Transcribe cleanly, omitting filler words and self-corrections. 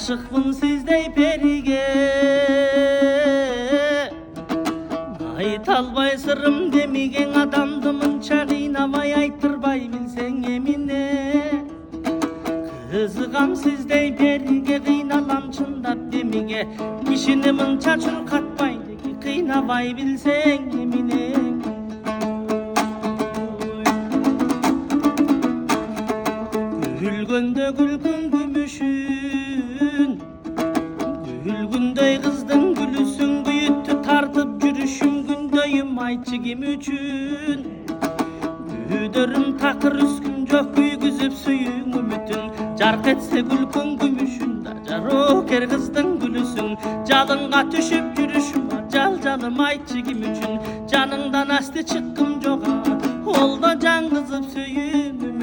Aşıkmın sizdey periге, aytalbay sırrım demigen adamdı mınça kıynamay aytırбай bilsen emine. Kızıgam sizdey periге, kıynalam çındap demige, kişini mınça çurkatbaydı ki kıynabay bilsen emine. Gülgünde gülgün gümüşün, gülgündey kızdın gülüsün, büyüttü tartıp yürüşüm gündeyim ayçı kim üçün. Güdörüm takır üskün jok güygüzüp suyun ümütün, jark etse gülgün gümüşün da jaroker kızdın gülüsün. Jalınga düşüp yürüşüm jal jalım ayçı kim üçün, janыңdan asты çıkkım joga, olda jan kızıp suyun ümütün.